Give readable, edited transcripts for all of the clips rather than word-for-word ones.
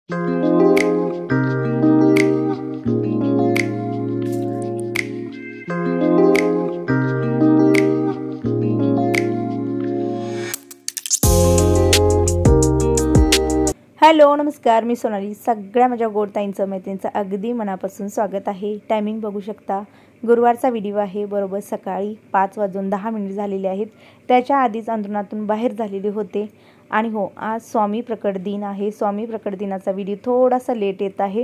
Hello नमस्कार, मी सोनाली. सगळ्या माझ्या गोडताईंचं मैत्रिणींचं अगदी मनापासून स्वागत आहे. टायमिंग बघू शकता, गुरुवारचा व्हिडिओ आहे. बरोबर सकाळी 5:10 झालेले आहेत. त्याच्या आधीच अंथरुणातून बाहेर झालेले होते. आणि हो, आज स्वामी प्रकट दिन आहे. स्वामी प्रकट दिनाचा व्हिडिओ थोडासा लेट येत आहे,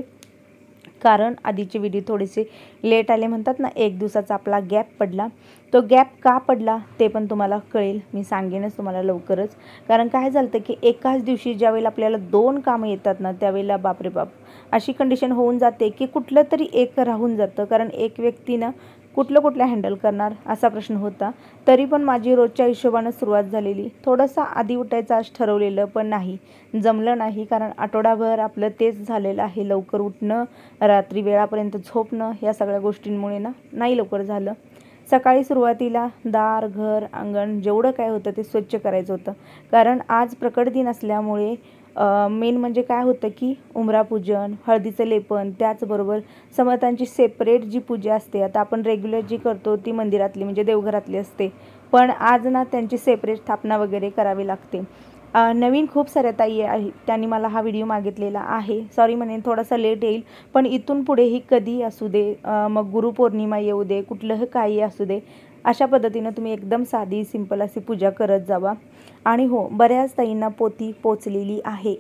कारण आधीचे व्हिडिओ थोडेसे लेट आले. म्हणतात ना, एक दिवसाचा आपला गॅप पडला. तो गॅप का पडला ते पण तुम्हाला कळेल, मी सांगेनच तुम्हाला लवकरच. कारण काय झालं की एकाच दिवशी ज्यावेळेला आपल्याला 2 कामं येतात ना, त्यावेळेला बापरे बाप अशी कंडिशन होऊन जाते की कुठलं तरी एक राहून जातं. कारण एक व्यक्ती ना कुठलं हँडल करणार असा प्रश्न होता. तरी पण माझी रोजच्या हिशोबानं सुरुवात झालेली. थोडंसं आधी उठायचं आज ठरवलेलं, पण नाही जमलं नाही. कारण आठवडाभर आपलं तेच झालेलं आहे, लवकर उठणं, रात्री वेळापर्यंत झोपणं, या सगळ्या गोष्टींमुळे ना नाही लवकर झालं. सकाळी सुरुवातीला दार, घर, अंगण जेवढं काय होतं ते स्वच्छ करायचं होतं. कारण आज प्रकट दिन असल्यामुळे मेन म्हणजे काय होतं की उंबरापूजन, हळदीचं लेपन, त्याचबरोबर समर्थांची सेपरेट जी पूजा असते. आता आपण रेग्युलर जी करतो ती मंदिरातली म्हणजे देवघरातली असते, पण आज ना त्यांची सेपरेट स्थापना वगैरे करावी लागते. नवीन खूप साऱ्या ताई आहेत, त्यांनी मला हा व्हिडिओ मागितलेला आहे. सॉरी म्हणेन थोडासा लेट येईल, पण इथून पुढेही कधी असू दे, मग गुरुपौर्णिमा येऊ दे, कुठलंही काही असू दे, अशा पद्धतीनं तुम्ही एकदम साधी सिंपल अशी पूजा करत जावा. आणि हो, बऱ्याच ताईंना पोथी पोचलेली आहे.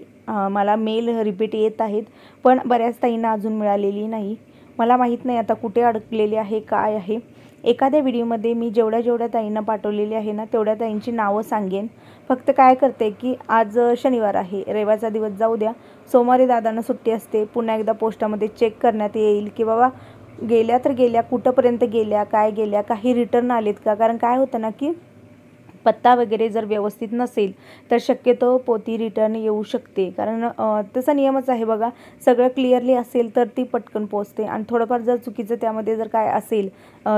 मला मेल रिपीट येत आहेत, पण बऱ्याच ताईंना अजून मिळालेली नाही. मला माहीत नाही आता कुठे अडकलेली आहे, काय आहे. एखाद्या व्हिडिओमध्ये मी जेवढ्या ताईंना पाठवलेली आहे ना, तेवढ्या ताईंची नावं सांगेन. फक्त काय करते की आज शनिवार आहे, रविवारचा दिवस जाऊ द्या, सोमवारी दादांना सुट्टी असते. पुन्हा एकदा पोस्टामध्ये चेक करण्यात येईल की बाबा गेल्या तर गेल्या, कुठंपर्यंत गेल्या, काय गेल्या, काही रिटर्न आलेत का. कारण काय होतं ना की पत्ता वगैरे जर व्यवस्थित नसेल तर शक्यतो पोथी रिटर्न येऊ शकते. कारण तसा नियमच आहे बघा, सगळं क्लिअरली असेल तर ती पटकन पोचते, आणि थोडंफार जर चुकीचं त्यामध्ये जर काय असेल,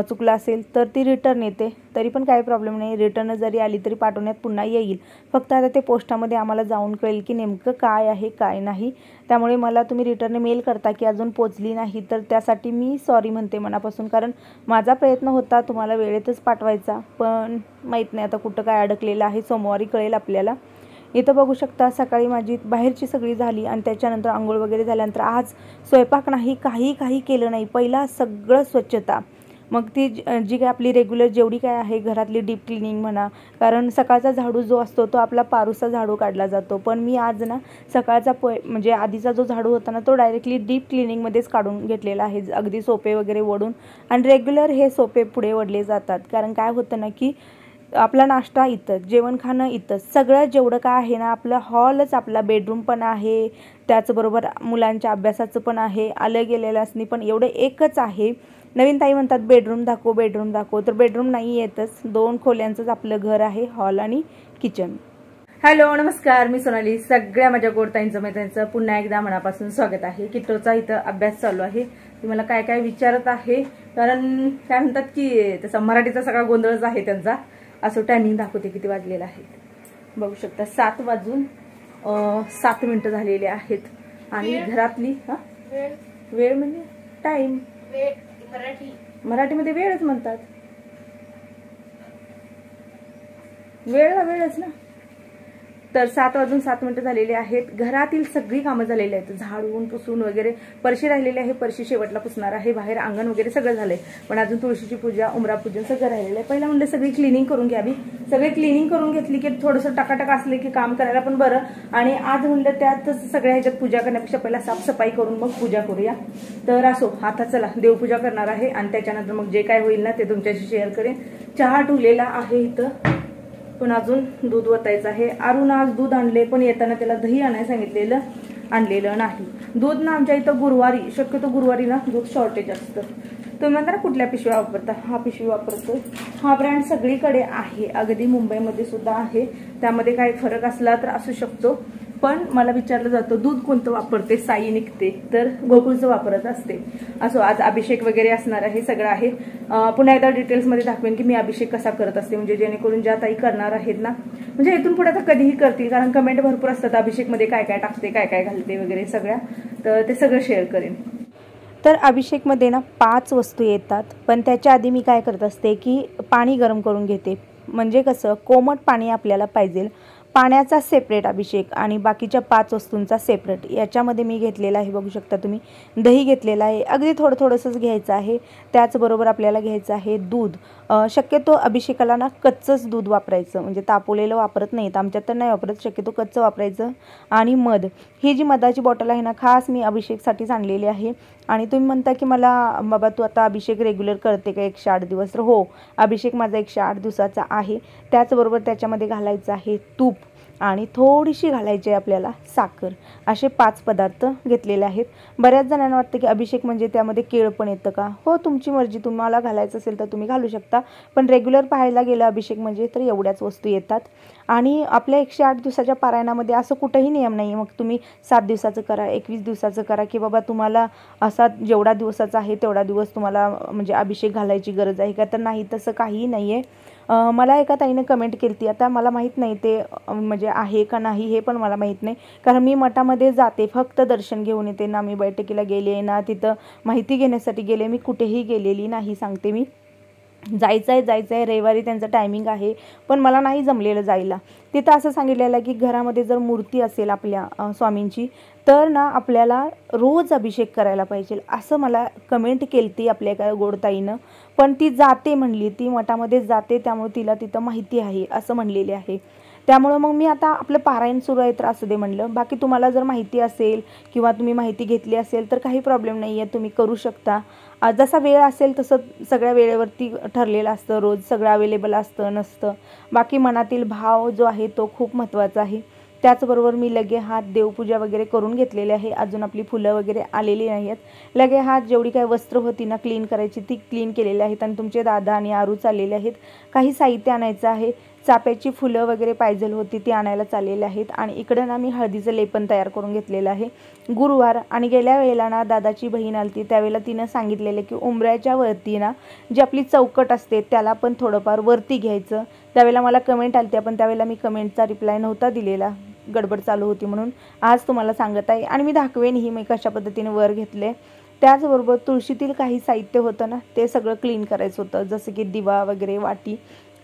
चुकलं असेल तर ती रिटर्न येते. तरी पण काही प्रॉब्लेम नाही, रिटर्न जरी आली तरी पाठवण्यात पुन्हा येईल. फक्त आता ते पोस्टामध्ये आम्हाला जाऊन कळेल की नेमकं काय आहे काय नाही. त्यामुळे मला तुम्ही रिटर्न मेल करता की अजून पोचली नाही, तर त्यासाठी मी सॉरी म्हणते मनापासून. कारण माझा प्रयत्न होता तुम्हाला वेळेतच पाठवायचा, पण माहीत नाही आता कुठं काय अडकलेलं आहे, सोमवारी कळेल आपल्याला. इथं बघू शकता, सकाळी माझी बाहेरची सगळी झाली आणि त्याच्यानंतर आंघोळ वगैरे झाल्यानंतर आज स्वयंपाक नाही, काही केलं नाही. पहिला सगळं स्वच्छता, मग ती जी काय आपली रेग्युलर जेवढी काय आहे घरातली डीप क्लिनिंग म्हणा. कारण सकाळचा झाडू जो असतो तो आपला पारूसा झाडू काढला जातो, पण मी आज ना सकाळचा म्हणजे आधीचा जो झाडू होता ना तो डायरेक्टली डीप क्लिनिंगमध्येच काढून घेतलेला आहे, अगदी सोपे वगैरे वडून. आणि रेग्युलर हे सोपे पुढे वडले जातात. कारण काय होतं ना की आपला नाश्ता इथंच, जेवण खाणं इथंच, सगळं जेवढं काय आहे ना, आपलं हॉलच, आपला बेडरूम पण आहे, त्याचबरोबर मुलांच्या अभ्यासाचं पण आहे, आलं गेलेलं असणी पण एवढं एकच आहे. नवीन ताई म्हणतात बेडरूम दाखव, तर बेडरूम नाही येतच, 2 खोल्यांचंच आपलं घर आहे, हॉल आणि किचन. हॅलो नमस्कार, मी सोनाली. सगळ्या माझ्या गोडताईंचं मैत्रिणींचं पुन्हा एकदा मनापासून स्वागत आहे. किट्टोचा इथं अभ्यास चालू आहे. तुम्हाला काय काय विचारत आहे, कारण काय म्हणतात की तसा मराठीचा सगळा गोंधळच आहे त्यांचा. असं टायमिंग दाखवते किती वाजलेलं आहे, बघू शकता 7:07 झालेले आहेत. आणि घरातली वेळ म्हणजे टाइम, मराठीमध्ये वेळच म्हणतात, वेळच ना. तर 7:07 झालेले आहेत. घरातील सगळी कामं झालेली आहेत, झाडून पुसून वगैरे. फरशी राहिलेली आहे, फरशी शेवटला पुसणार आहे. बाहेर अंगण वगैरे सगळं झालंय, पण अजून तुळशीची पूजा, उंबरापूजन सगळं राहिलेलं आहे. पहिला म्हणलं सगळी क्लिनिंग करून घ्यावी. सगळी क्लिनिंग करून घेतली की थोडंसं टाकाटाक असले की काम करायला पण बरं. आणि आज म्हणलं त्यातच सगळ्या ह्याच्यात पूजा करण्यापेक्षा पहिला साफसफाई करून मग पूजा करूया. तर असो, आता चला देवपूजा करणार आहे आणि त्याच्यानंतर मग जे काय होईल ना ते तुमच्याशी शेअर करेन. चहा ठेवलेला आहे इथं, पण अजून दूध ओतायचं आहे. अरुण आज दूध आणले, पण येताना त्याला दही आणायला सांगितलेलं, आणलेलं नाही. दूध ना आमच्या इथं गुरुवारी, शक्यतो गुरुवारी ना दूध शॉर्टेज असतं. तुम्ही म्हणता ना कुठल्या पिशव्या वापरता, हा पिशवी वापरतो. हा ब्रँड सगळीकडे आहे, अगदी मुंबईमध्ये सुद्धा आहे. त्यामध्ये काही फरक असला तर असू शकतो, पण मला विचारलं जातं दूध कोणतं वापरते, साई निघते, तर गोकुळचं वापरत असते. असो, आज अभिषेक वगैरे असणार आहे, सगळं आहे. पुन्हा एकदा डिटेल्समध्ये दाखवेन की मी अभिषेक कसा करत असते, म्हणजे जेणेकरून ज्या ताई करणार आहेत ना, म्हणजे इथून पुढे आता कधीही करतील, कारण कमेंट भरपूर असतात अभिषेकमध्ये काय काय टाकते, काय काय घालते वगैरे सगळ्या, तर ते सगळं शेअर करेन. तर अभिषेकमध्ये ना 5 वस्तू येतात, पण त्याच्या आधी मी काय करत असते की पाणी गरम करून घेते. म्हणजे कसं कोमट पाणी आपल्याला पाहिजे. पाण्याचा सेपरेट अभिषेक आणि बाकीच्या 5 वस्तूंचा सेपरेट. याच्यामध्ये मी घेतलेला आहे, बघू शकता तुम्ही, दही घेतलेला आहे, अगदी थोडंसंच घ्यायचं आहे. त्याचबरोबर आपल्याला घ्यायचं आहे दूध. शक्यतो अभिषेकाला ना कच्चंच दूध वापरायचं, म्हणजे तापवलेलं वापरत नाहीत, आमच्यात तर नाही वापरत, शक्यतो कच्चं वापरायचं. आणि मध, ही जी मधाची बॉटल आहे ना, खास मी अभिषेकसाठीच आणलेली आहे. आणि तुम्ही म्हणता की मला बाबा तू आता अभिषेक रेग्युलर करते का 108 दिवस, तर हो, अभिषेक माझा 108 दिवसाचा आहे. त्याचबरोबर त्याच्यामध्ये घालायचं आहे तूप आणि थोडीशी घालायची आहे आपल्याला साखर. असे 5 पदार्थ घेतलेले आहेत. बऱ्याच जणांना वाटतं की अभिषेक म्हणजे त्यामध्ये केळ पण येतं का? हो, तुमची मर्जी, तुम्हाला घालायचं असेल तर तुम्ही घालू शकता, पण रेग्युलर पाहायला गेलं अभिषेक म्हणजे तर एवढ्याच वस्तू येतात. आणि आपल्या 108 दिवसाच्या पारायणामध्ये असं कुठंही नियम नाही, मग तुम्ही 7 दिवसाचं करा, 21 दिवसाचं करा, की बाबा तुम्हाला असा जेवढा दिवसाचा आहे तेवढा दिवस तुम्हाला म्हणजे अभिषेक घालायची गरज आहे का, तर नाही, तसं काहीही नाही आहे. मला एका ताईने कमेंट केली ती, आता मला माहीत नाही ते म्हणजे आहे का नाही हे पण मला माहीत नाही, कारण मी मठामध्ये जाते, फक्त दर्शन घेऊन येते ना, मी बैठकीला गेले ना, तिथं माहिती घेण्यासाठी गेले, मी कुठेही गेलेली नाही, सांगते मी. जायचं आहे रविवारी त्यांचं टायमिंग आहे, पण मला नाही जमलेलं जायला. तिथं असं सांगितलेलं आहे की घरामध्ये जर मूर्ती असेल आपल्या स्वामींची, तर ना आपल्याला रोज अभिषेक करायला पाहिजे, असं मला कमेंट केली ती आपल्या एका गोडताईनं. पण ती जाते म्हणली, ती मठामध्ये जाते, त्यामुळे तिला तिथं माहिती आहे असं म्हणलेले आहे. त्यामुळं मग मी आता आपलं पारायण सुरू आहे तर असू दे म्हणलं. बाकी तुम्हाला जर माहिती असेल किंवा तुम्ही माहिती घेतली असेल तर काही प्रॉब्लेम नाही आहे, तुम्ही करू शकता. जसा वेळ असेल तसं सगळ्या वेळेवरती ठरलेलं असतं, रोज सगळं अवेलेबल असतं नसतं. बाकी मनातील भाव जो आहे तो खूप महत्त्वाचा आहे. त्याचबरोबर मी लगे हात देवपूजा वगैरे करून घेतलेली आहे. अजून आपली फुलं वगैरे आलेली नाही आहेत. लगे हात जेवढी काही वस्त्र होती ना क्लीन करायची ती क्लीन केलेली आहेत. आणि तुमचे दादा आणि आरू चाललेले आहेत. काही साहित्य आणायचं आहे, चाफ्याची फुलं वगैरे पाहिजे होती ती आणायला चाललेले आहेत. आणि इकडं ना मी हळदीचं लेपन तयार करून घेतलेलं आहे. गुरुवार आणि गेल्या वेळेला ना दादाची बहीण आलती, त्यावेळेला तिनं सांगितलेलं की उंबऱ्याच्या वरती ना जी आपली चौकट असते त्याला पण थोडंफार वरती घ्यायचं. त्यावेळेला मला कमेंट आली, पण त्यावेळेला मी कमेंटचा रिप्लाय नव्हता दिलेला, गडबड चालू होती म्हणून. आज तुम्हाला सांगत आहे आणि मी दाखवेन ही मी कशा पद्धतीने वर घेतले. त्याचबरोबर तुळशीतील काही साहित्य होतं ना ते सगळं क्लीन करायचं होतं, जसं की दिवा वगैरे, वाटी.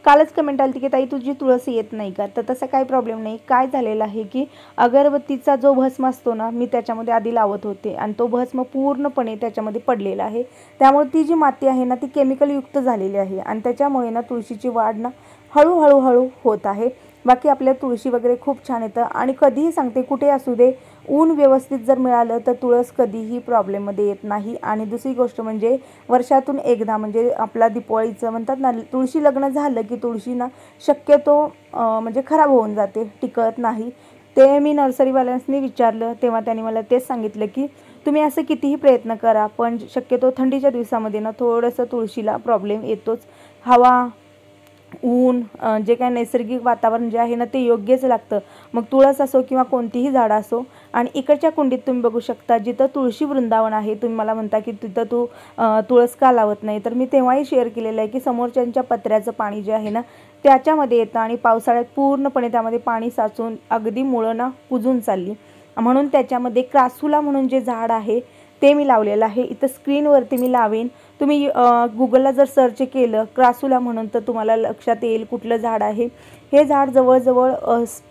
कालच कमेंट आली की ताई तुझी तुळस येत नाही का, तर तसं काही प्रॉब्लेम नाही. काय झालेलं आहे की अगरबत्तीचा जो भस्म असतो ना मी त्याच्यामध्ये आधी लावत होते आणि तो भस्म पूर्णपणे त्याच्यामध्ये पडलेला आहे. त्यामुळे ती जी माती आहे ना ती केमिकलयुक्त झालेली आहे आणि त्याच्यामुळे ना तुळशीची वाढ ना हळूहळू होत आहे. बाकी आपल्या तुळशी वगैरे खूप छान येतं. आणि कधीही सांगते कुठे असू दे, ऊन व्यवस्थित जर मिळालं तर तुळस कधीही प्रॉब्लेममध्ये येत नाही. आणि दुसरी गोष्ट म्हणजे वर्षातून एकदा म्हणजे आपला दिवाळीचं म्हणतात ना, तुळशी लग्न झालं की तुळशी ना शक्यतो म्हणजे खराब होऊन जाते, टिकत नाही. ते मी नर्सरीवाल्यांनी विचारलं तेव्हा त्यांनी मला तेच सांगितलं की तुम्ही असं कितीही प्रयत्न करा, पण शक्यतो थंडीच्या दिवसामध्ये ना थोडंसं तुळशीला प्रॉब्लेम येतोच. हवा, ऊन, जे काय नैसर्गिक वातावरण जे आहे ना ते योग्यच लागतं, मग तुळस असो किंवा कोणतीही झाडं असो. आणि इकडच्या कुंडीत तुम्ही बघू शकता जिथं तुळशी वृंदावन आहे. तुम्ही मला म्हणता की तिथं तू तुळस का लावत नाही, तर मी तेव्हाही शेअर केलेलं आहे की समोरच्यांच्या पत्र्याचं पाणी जे आहे ना त्याच्यामध्ये येतं आणि पावसाळ्यात पूर्णपणे त्यामध्ये पाणी साचून अगदी मुळं ना कुजून चालली. म्हणून त्याच्यामध्ये क्रासुला म्हणून जे झाड आहे ते मी लावलेलं आहे. इथं स्क्रीनवरती मी लावेन, तुम्ही गुगलला जर सर्च केलं क्रासुला म्हणून तर तुम्हाला लक्षात येईल कुठलं झाड आहे. हे झाड जवळजवळ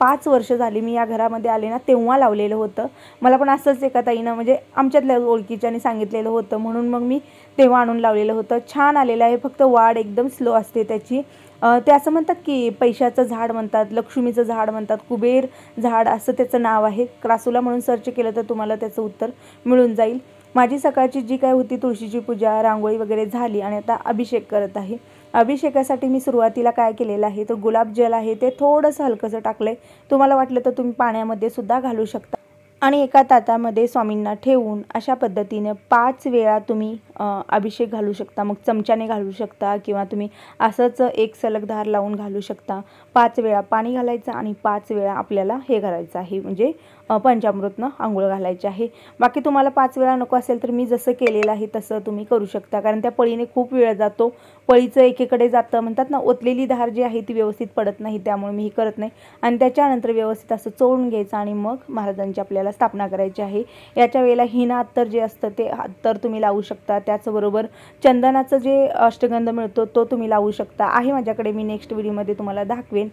5 वर्ष झाली मी या घरामध्ये आले ना तेव्हा लावलेलं होतं. मला पण असंच एका ताईनं म्हणजे आमच्यातल्या ओळखीच्याने सांगितलेलं होतं, म्हणून मग मी तेव्हा आणून लावलेलं होतं. छान आलेलं आहे, फक्त वाढ एकदम स्लो असते त्याची. ते असं म्हणतात की पैशाचं झाड म्हणतात, लक्ष्मीचं झाड म्हणतात, कुबेर झाड असं त्याचं नाव आहे. क्रासुला म्हणून सर्च केलं तर तुम्हाला त्याचं उत्तर मिळून जाईल. माझी सकाळची जी काय होती तुळशीची पूजा, रांगोळी वगैरे झाली आणि आता अभिषेक करत आहे. अभिषेकासाठी मी सुरुवातीला काय केलेलं आहे तर गुलाबजल आहे ते थोडंसं हलकंसं टाकलं आहे. तुम्हाला वाटलं तर तुम्ही पाण्यामध्ये सुद्धा घालू शकता. आणि एका ताटामध्ये स्वामींना ठेवून अशा पद्धतीने 5 वेळा तुम्ही अभिषेक घालू शकता, मग चमच्याने घालू शकता किंवा तुम्ही असंच एक सलग धार लावून घालू शकता। 5 वेळा पाणी घालायचं आणि 5 वेळा आपल्याला हे करायचं आहे, म्हणजे पंचामृतनं आंघोळ घालायची आहे। बाकी तुम्हाला 5 वेळा नको असेल तर मी जसं केलेलं आहे तसं तुम्ही करू शकता, कारण त्या पळीने खूप वेळ जातो, पळीचं एकीकडे जातं, म्हणतात ना ओतलेली धार जी आहे ती व्यवस्थित पडत नाही, त्यामुळे मी हे करत नाही। आणि त्याच्यानंतर व्यवस्थित असं चोळून घ्यायचं आणि मग महाराजांची आपल्याला स्थापना करायची आहे। याच्या वेळेला हिना अत्तर जे असतं ते अत्तर तुम्ही लावू शकता, त्याचबरोबर चंदनाचं जे अष्टगंध मिळतो तो तुम्ही लावू शकता, आहे माझ्याकडे, मी नेक्स्ट व्हिडिओमध्ये तुम्हाला दाखवेन।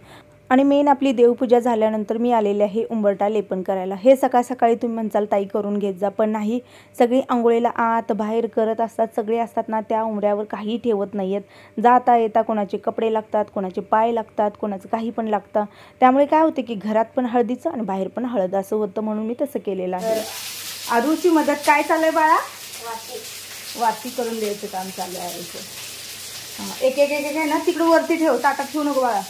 आणि मेन आपली देवपूजा झाल्यानंतर मी आलेले आहे उंबरठा लेपन करायला। हे सकाळ सकाळी तुम्ही म्हणसाल ताई करून घेत जा, पण नाही, सगळी आंघोळीला आत बाहेर करत असतात, सगळे असतात ना, त्या उंबऱ्यावर काही ठेवत नाही आहेत। जाता येता कोणाचे कपडे लागतात, कोणाचे पाय लागतात, कोणाचं काही पण लागतं, त्यामुळे काय होते की घरात पण हळदीचं आणि बाहेर पण हळद असं होतं, म्हणून मी तसं केलेलं आहे। आरूची मदत काय चाललंय बाळा? वाती करून द्यायचं काम चालू आहे आरूचं। एक एक एक आहे ना तिकडं वरती ठेव, ताटात ठेवू नको बाळा,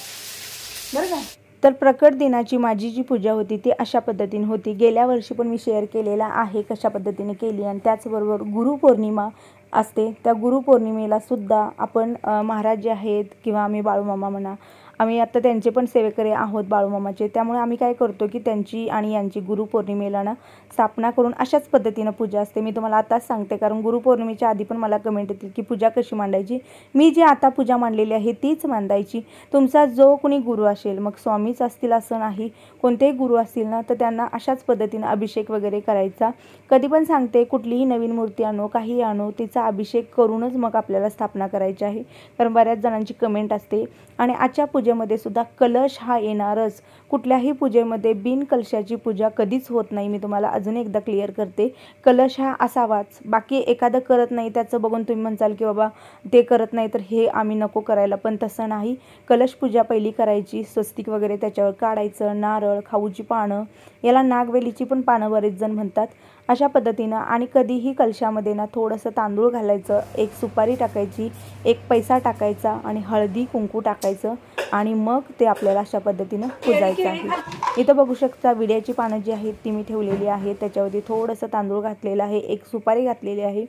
बरं का? तर प्रकट दिनाची माझी जी पूजा होती ती अशा पद्धतीने होती। गेल्या वर्षी पण मी शेअर केलेला आहे कशा पद्धतीने केली। आणि त्याचबरोबर गुरुपौर्णिमा असते, त्या गुरुपौर्णिमेला सुद्धा आपण महाराज जे आहेत किंवा आम्ही बाळूमामा म्हणा, आम्ही आता त्यांचे पण सेवेकरी आहोत बाळूमामाचे, त्यामुळे आम्ही काय करतो की त्यांची आणि यांची गुरुपौर्णिमेला ना स्थापना करून अशाच पद्धतीनं पूजा असते। मी तुम्हाला आताच सांगते, कारण गुरुपौर्णिमेच्या आधी पण मला कमेंट येतील की पूजा कशी मांडायची। मी जी आता पूजा मांडलेली आहे तीच मांडायची। तुमचा जो कोणी गुरु असेल, मग स्वामीच असतील असं नाही, कोणतेही गुरु असतील ना, तर त्यांना अशाच पद्धतीनं अभिषेक वगैरे करायचा। कधी पण सांगते, कुठलीही नवीन मूर्ती आणो, काही आणो, तिचा अभिषेक करूनच मग आपल्याला स्थापना करायची आहे, कारण बऱ्याच जणांची कमेंट असते। आणि आजच्या पूजेमध्ये सुद्धा कलश हा येणारच, कुठल्याही पूजेमध्ये बिन कलशाची पूजा कधीच होत नाही। मी तुम्हाला अजून एकदा क्लिअर करते, कलश हा असावाच। बाकी एखादं करत नाही त्याचं बघून तुम्ही म्हणसाल की बाबा ते करत नाही तर हे आम्ही नको करायला, पण तसं नाही। कलश पूजा पहिली करायची, स्वस्तिक वगैरे त्याच्यावर काढायचं, नारळ, खाऊची पानं, याला नागवेलीची पण पानं बरेच जण म्हणतात, अशा पद्धतीनं। आणि कधीही कलशामध्ये ना थोडंसं तांदूळ घालायचं, एक सुपारी टाकायची, एक पैसा टाकायचा आणि हळदी कुंकू टाकायचं, आणि मग ते आपल्याला अशा पद्धतीनं पुजायचं आहे। इथं बघू शकता विड्याची पानं जी आहेत ती मी ठेवलेली आहे, त्याच्यावरती थोडंसं तांदूळ घातलेलं आहे, एक सुपारी घातलेली आहे।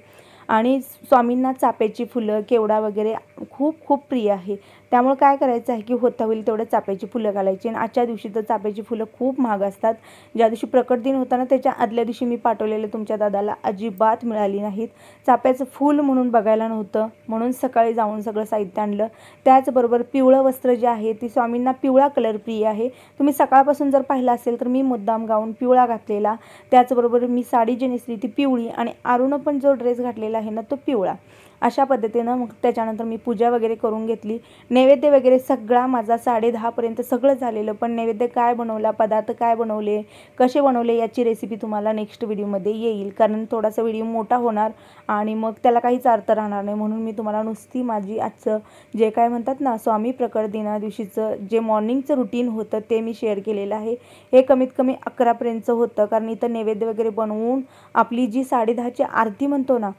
आणि स्वामींना चाफ्याची फुलं, केवडा वगैरे खूप खूप प्रिय आहे, त्यामुळे काय करायचं आहे की होता होईल तेवढं चाफ्याची फुलं घालायची। आणि आजच्या दिवशी तर चाफ्याची फुलं खूप महाग असतात, ज्या दिवशी प्रकट दिन होता ना त्याच्या आदल्या दिवशी मी पाठवलेलं तुमच्या दादाला अजिबात मिळाली नाहीत, चाफ्याचं फूल म्हणून बघायला नव्हतं, म्हणून सकाळी जाऊन सगळं साहित्य आणलं। त्याचबरोबर पिवळं वस्त्र जे आहे ती स्वामींना पिवळा कलर प्रिय आहे, तुम्ही सकाळपासून जर पाहिलं असेल तर मी मुद्दाम गाऊन पिवळा घातलेला, त्याचबरोबर मी साडी जी नेसली ती पिवळी, आणि आरूनं पण जो ड्रेस घातलेला आहे ना तो पिवळा, अशा पद्धतीनं। मग त्याच्यानंतर मी पूजा वगैरे करून घेतली, नैवेद्य वगैरे सगळा माझा 10:30पर्यंत सगळं झालेलं, पण नैवेद्य काय बनवला, पदार्थ काय बनवले, कसे बनवले याची रेसिपी तुम्हाला नेक्स्ट व्हिडिओमध्ये येईल, कारण थोडासा व्हिडिओ मोठा होणार आणि मग त्याला काहीच अर्थ राहणार नाही, म्हणून मी तुम्हाला नुसती माझी आजचं जे काय म्हणतात ना स्वामी प्रकट दिना दिवशीचं जे मॉर्निंगचं रुटीन होतं ते मी शेअर केलेलं आहे। हे कमीत कमी 11पर्यंतचं होतं, कारण इथं नैवेद्य वगैरे बनवून आपली जी 10:30ची आरती म्हणतो ना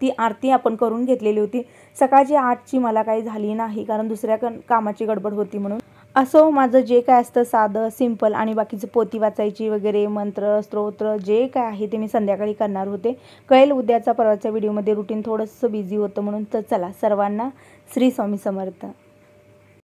ती आरती आपण करून घेतलेली होती। सकाळची 8ची मला काही झाली नाही, कारण दुसऱ्या कामाची गडबड होती म्हणून। असो, माझं जे काय असतं साधं सिंपल, आणि बाकीचं पोथी वाचायची वगैरे, मंत्र स्तोत्र जे काय आहे ते मी संध्याकाळी करणार होते, कळेल उद्याचा परवाच्या व्हिडिओमध्ये। रुटीन थोडंसं बिझी होतं म्हणून। तर चला, सर्वांना श्री स्वामी समर्थ।